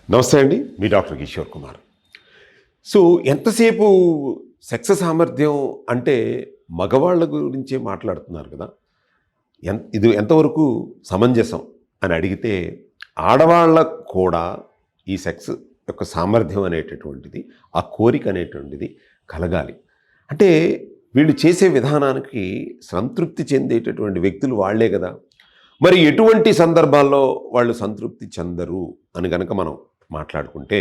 నమస్తే అండి, మీ doctor Kishore Kumar. So ఎంతసేపు సెక్స్ సామర్థ్యం అంటే మగవాళ్ళ గురించే మాట్లాడుతున్నారు కదా. ఇది ఎంతవరకు సమంజసం అని అడిగితే ఆడవాళ్ళకు కూడా ఈ సెక్స్ యొక్క సామర్థ్యం అనేటటువంటిది, ఆ కోరిక అనేటువంటిది కలగాలి. అంటే వీళ్ళు చేసే విధానానికి సంతృప్తి చెందేటటువంటి వ్యక్తులు వాళ్ళే కదా. మరి ఎటువంటి సందర్భాల్లో వాళ్ళు సంతృప్తి చెందరు అని కనుక మనం మాట్లాడుకుంటే,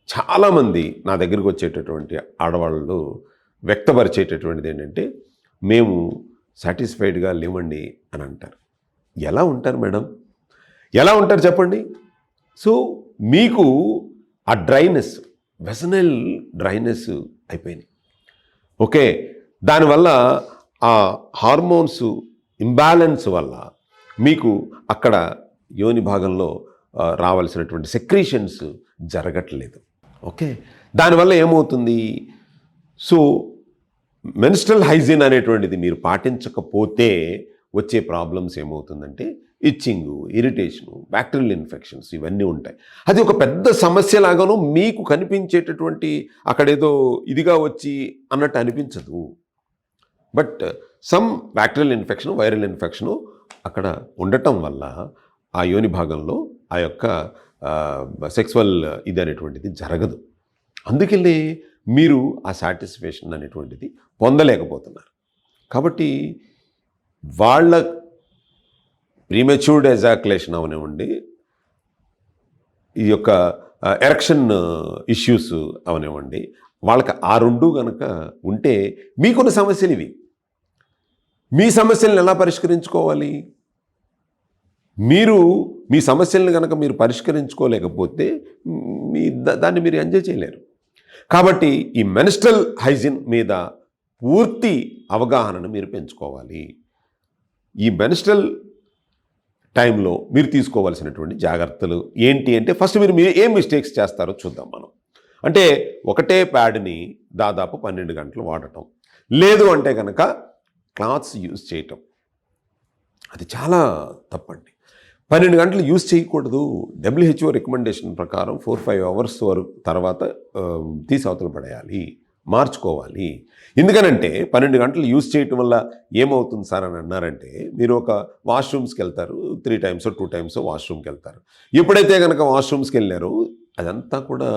చాలామంది నా దగ్గరికి వచ్చేటటువంటి ఆడవాళ్ళు వ్యక్తపరిచేటటువంటిది ఏంటంటే, మేము సాటిస్ఫైడ్గా లేవండి అని అంటారు. ఎలా ఉంటారు మేడం? ఎలా ఉంటారు చెప్పండి? సో మీకు ఆ డ్రైనెస్, వెసనల్ డ్రైనెస్ అయిపోయినాయి. ఓకే, దానివల్ల ఆ హార్మోన్స్ ఇంబ్యాలెన్స్ వల్ల మీకు అక్కడ యోని భాగంలో రావాల్సినటువంటి సెక్రీషన్స్ జరగట్లేదు. ఓకే, దానివల్ల ఏమవుతుంది? సో మెన్స్ట్రల్ హైజీన్ అనేటువంటిది మీరు పాటించకపోతే వచ్చే ప్రాబ్లమ్స్ ఏమవుతుందంటే ఇచ్చింగు, ఇరిటేషను, బ్యాక్టీరియల్ ఇన్ఫెక్షన్స్ ఇవన్నీ ఉంటాయి. అది ఒక పెద్ద సమస్యలాగాను మీకు కనిపించేటటువంటి అక్కడేదో ఇదిగా వచ్చి అన్నట్టు అనిపించదు. But some bacterial infection, viral infection అక్కడ ఉండటం వల్ల ఆ యోని భాగంలో ఆ యొక్క సెక్సువల్ ఇది అనేటువంటిది జరగదు. అందుకనే మీరు ఆ సాటిస్ఫాక్షన్ అనేటువంటిది పొందలేకపోతున్నారు. కాబట్టి వాళ్ళ ప్రీమెచ్యూర్డ్ ఎజాక్యులేషన్ అవనివ్వండి, ఈ యొక్క ఎరెక్షన్ ఇష్యూస్ అవనివ్వండి, వాళ్ళకి ఆ రెండు కనుక ఉంటే మీకున్న సమస్యలు ఇవి. మీ సమస్యలను ఎలా పరిష్కరించుకోవాలి? మీరు మీ సమస్యలను కనుక మీరు పరిష్కరించుకోలేకపోతే దాన్ని మీరు ఎంజాయ్ చేయలేరు. కాబట్టి ఈ మెన్స్ట్రల్ హైజీన్ మీద పూర్తి అవగాహనను మీరు పెంచుకోవాలి. ఈ మెన్స్ట్రల్ టైంలో మీరు తీసుకోవాల్సినటువంటి జాగ్రత్తలు ఏంటి అంటే, ఫస్ట్ మీరు ఏం మిస్టేక్స్ చేస్తారో చూద్దాం మనం. అంటే ఒకటే ప్యాడ్ని దాదాపు 12 గంటలు వాడటం, లేదు అంటే కనుక క్లాత్స్ యూజ్ చేయటం, అది చాలా తప్పండి. 12 గంటలు యూజ్ చేయకూడదు. WHO రికమెండేషన్ ప్రకారం 4-5 అవర్స్ వరకు తర్వాత తీసి అవతల పడేయాలి, మార్చుకోవాలి. ఎందుకనంటే 12 గంటలు యూజ్ చేయటం వల్ల ఏమవుతుంది సార్ అని అన్నారంటే, మీరు ఒక వాష్రూమ్స్కి వెళ్తారు, 3 times 2 times వాష్రూమ్కి వెళ్తారు. ఎప్పుడైతే కనుక వాష్రూమ్స్కి వెళ్ళారో అదంతా కూడా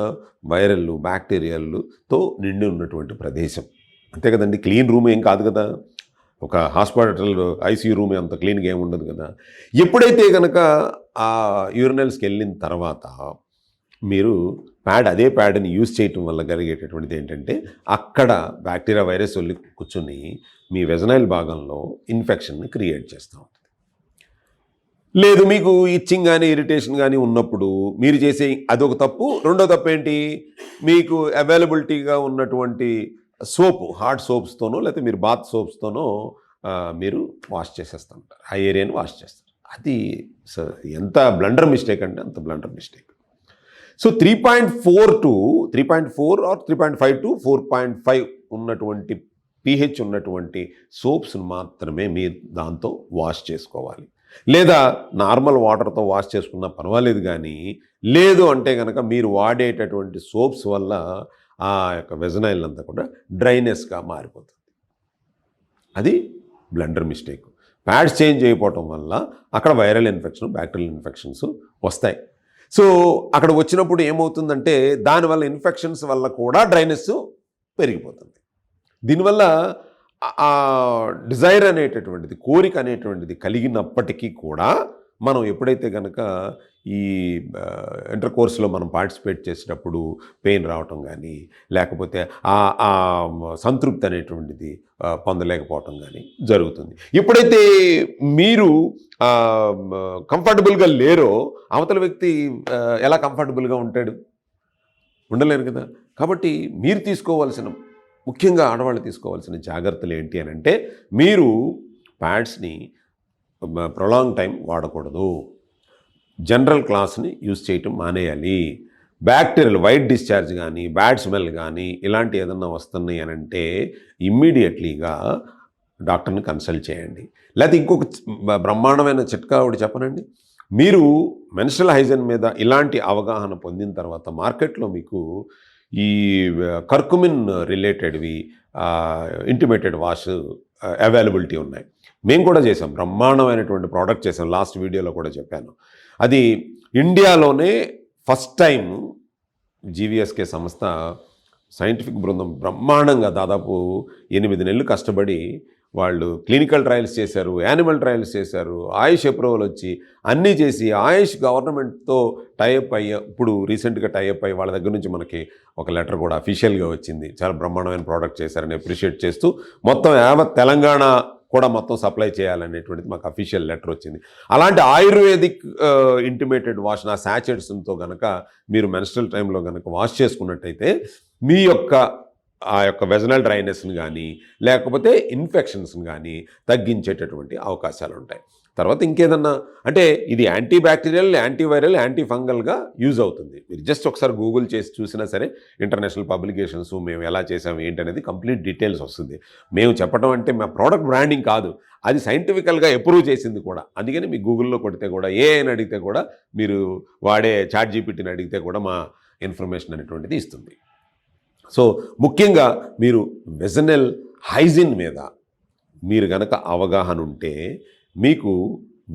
వైరల్లు, బ్యాక్టీరియాలతో నిండి ఉన్నటువంటి ప్రదేశం. అంతే కదండి, క్లీన్ రూమ్ ఏం కాదు కదా. ఒక హాస్పిటల్ ఐసీయూ రూమ్ అంత క్లీన్గా ఏమి ఉండదు కదా. ఎప్పుడైతే కనుక ఆ యూరినల్స్కి వెళ్ళిన తర్వాత మీరు అదే ప్యాడ్ని యూజ్ చేయటం వల్ల కలిగేటటువంటిది ఏంటంటే, అక్కడ బ్యాక్టీరియా, వైరస్ వెళ్ళి కూర్చొని మీ వెజనైల్ భాగంలో ఇన్ఫెక్షన్ని క్రియేట్ చేస్తూ ఉంటుంది. లేదు, మీకు ఇచ్చింగ్ కానీ ఇరిటేషన్ కానీ ఉన్నప్పుడు మీరు చేసే అదొక తప్పు. రెండో తప్పు ఏంటి? మీకు అవైలబిలిటీగా ఉన్నటువంటి సోపు, హార్డ్ సోప్స్తోనో లేకపోతే మీరు బాత్ సోప్స్తోనో మీరు వాష్ చేసేస్తూ ఉంటారు, ఆ ఏరియాని వాష్ చేస్తారు. అది ఎంత బ్లండర్ మిస్టేక్ అంటే అంత blunder mistake. So 3.4 or 3.5 to 4.5 ఉన్నటువంటి pH ఉన్నటువంటి సోప్స్ను మాత్రమే మీరు దాంతో వాష్ చేసుకోవాలి. లేదా నార్మల్ వాటర్తో వాష్ చేసుకున్నా పర్వాలేదు. కానీ లేదు అంటే కనుక మీరు వాడేటటువంటి సోప్స్ వల్ల ఆ యొక్క వెజనైల్ అంతా కూడా డ్రైనెస్గా మారిపోతుంది. అది బ్లండర్ మిస్టేక్. ప్యాడ్స్ చేంజ్ అయిపోవటం వల్ల అక్కడ వైరల్ ఇన్ఫెక్షన్, బ్యాక్టీరియల్ ఇన్ఫెక్షన్స్ వస్తాయి. సో అక్కడ వచ్చినప్పుడు ఏమవుతుందంటే, దానివల్ల ఇన్ఫెక్షన్స్ వల్ల కూడా డ్రైనెస్ పెరిగిపోతుంది. దీనివల్ల ఆ డిజైర్ అనేటటువంటిది, కోరిక అనేటువంటిది కలిగినప్పటికీ కూడా మనం ఎప్పుడైతే కనుక ఈ ఇంటర్ కోర్స్లో మనం పార్టిసిపేట్ చేసేటప్పుడు పెయిన్ రావటం కానీ, లేకపోతే ఆ సంతృప్తి అనేటువంటిది పొందలేకపోవటం కానీ జరుగుతుంది. ఎప్పుడైతే మీరు కంఫర్టబుల్గా లేరో, అవతల వ్యక్తి ఎలా కంఫర్టబుల్గా ఉంటాడు? ఉండలేరు కదా. కాబట్టి మీరు తీసుకోవాల్సిన, ముఖ్యంగా ఆడవాళ్ళు తీసుకోవాల్సిన జాగ్రత్తలు ఏంటి అని అంటే, మీరు ప్యాడ్స్ని ప్రొలాంగ్ టైం వాడకూడదు. జనరల్ క్లాస్ని యూజ్ చేయటం మానేయాలి. బ్యాక్టీరియల్ వైట్ డిశ్చార్జ్ కానీ, బ్యాడ్ స్మెల్ కానీ ఇలాంటి ఏదన్నా వస్తున్నాయి అని అంటే ఇమ్మీడియట్లీగా డాక్టర్ని కన్సల్ట్ చేయండి. లేకపోతే ఇంకొక బ్రహ్మాండమైన చిట్కా ఒకటి చెప్పనండి. మీరు మెన్స్ట్రల్ హైజీన్ మీద ఇలాంటి అవగాహన పొందిన తర్వాత మార్కెట్లో మీకు ఈ కర్కుమిన్ రిలేటెడ్వి ఇంటిమేటెడ్ వాష్ అవైలబిలిటీ ఉన్నాయి. మేము కూడా చేసాం, బ్రహ్మాండమైనటువంటి ప్రోడక్ట్ చేసాం. లాస్ట్ వీడియోలో కూడా చెప్పాను. అది ఇండియాలోనే ఫస్ట్ టైం జీవీఎస్కే సంస్థ సైంటిఫిక్ బృందం బ్రహ్మాండంగా దాదాపు 8 నెలలు కష్టపడి వాళ్ళు క్లినికల్ ట్రయల్స్ చేశారు, యానిమల్ ట్రయల్స్ చేశారు, ఆయుష్ అప్రూవల్ వచ్చి అన్నీ చేసి ఆయుష్ గవర్నమెంట్తో టైఅప్ అయ్యి ఇప్పుడు రీసెంట్గా టైఅప్ అయ్యి వాళ్ళ దగ్గర నుంచి మనకి ఒక లెటర్ కూడా అఫీషియల్గా వచ్చింది. చాలా బ్రహ్మాండమైన ప్రోడక్ట్ చేశారని అప్రిషియేట్ చేస్తూ మొత్తం యావత్ తెలంగాణ కూడా మొత్తం సప్లై చేయాలనేటువంటిది మాకు అఫీషియల్ లెటర్ వచ్చింది. అలాంటి ఆయుర్వేదిక్ ఇంటిమేటెడ్ వాష్ నా శాచెట్స్తో కనుక మీరు మెన్స్ట్రల్ టైంలో కనుక వాష్ చేసుకున్నట్టయితే మీ యొక్క ఆ యొక్క వెజనల్ డ్రైనెస్ని కానీ లేకపోతే ఇన్ఫెక్షన్స్ని కానీ తగ్గించేటటువంటి అవకాశాలు ఉంటాయి. తర్వాత ఇంకేదన్నా అంటే ఇది యాంటీ బ్యాక్టీరియల్, యాంటీవైరల్, యాంటీ ఫంగల్గా యూజ్ అవుతుంది. మీరు జస్ట్ ఒకసారి గూగుల్ చేసి చూసినా సరే ఇంటర్నేషనల్ పబ్లికేషన్స్ మేము ఎలా చేసాము ఏంటనేది కంప్లీట్ డీటెయిల్స్ వస్తుంది. మేము చెప్పడం అంటే మా ప్రోడక్ట్ బ్రాండింగ్ కాదు, అది సైంటిఫికల్గా అప్రూవ్ చేసింది కూడా. అందుకని మీ గూగుల్లో కొడితే కూడా అని అడిగితే కూడా మీరు వాడే చాట్ జీపీటీని అడిగితే కూడా మా ఇన్ఫర్మేషన్ అనేటువంటిది ఇస్తుంది. సో ముఖ్యంగా మీరు వెజనల్ హైజీన్ మీద మీరు గనక అవగాహన ఉంటే మీకు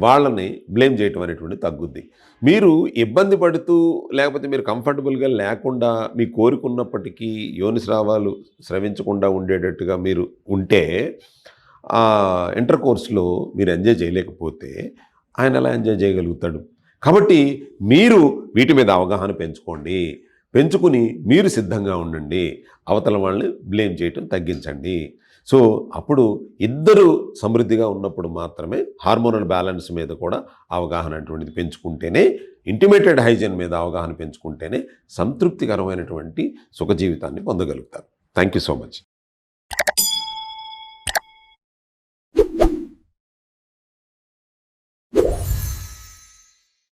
వాళ్ళని బ్లేమ్ చేయటం అనేటువంటి తగ్గుద్ది. మీరు ఇబ్బంది పడుతూ లేకపోతే మీరు కంఫర్టబుల్గా లేకుండా మీ కోరుకున్నప్పటికీ యోనిస్రావాలు స్రవించకుండా ఉండేటట్టుగా మీరు ఉంటే ఇంటర్ కోర్స్లో మీరు ఎంజాయ్ చేయలేకపోతే ఆయన ఎలా ఎంజాయ్ చేయగలుగుతాడు? కాబట్టి మీరు వీటి మీద అవగాహన పెంచుకుని మీరు సిద్ధంగా ఉండండి. అవతల వాళ్ళని బ్లేమ్ చేయటం తగ్గించండి. సో అప్పుడు ఇద్దరు సమృద్ధిగా ఉన్నప్పుడు మాత్రమే హార్మోనల్ బ్యాలెన్స్ మీద కూడా అవగాహన అటువంటిది పెంచుకుంటేనే, ఇంటిమేటెడ్ హైజీన్ మీద అవగాహన పెంచుకుంటేనే సంతృప్తికరమైనటువంటి సుఖ జీవితాన్ని పొందగలుగుతారు. Thank you so much.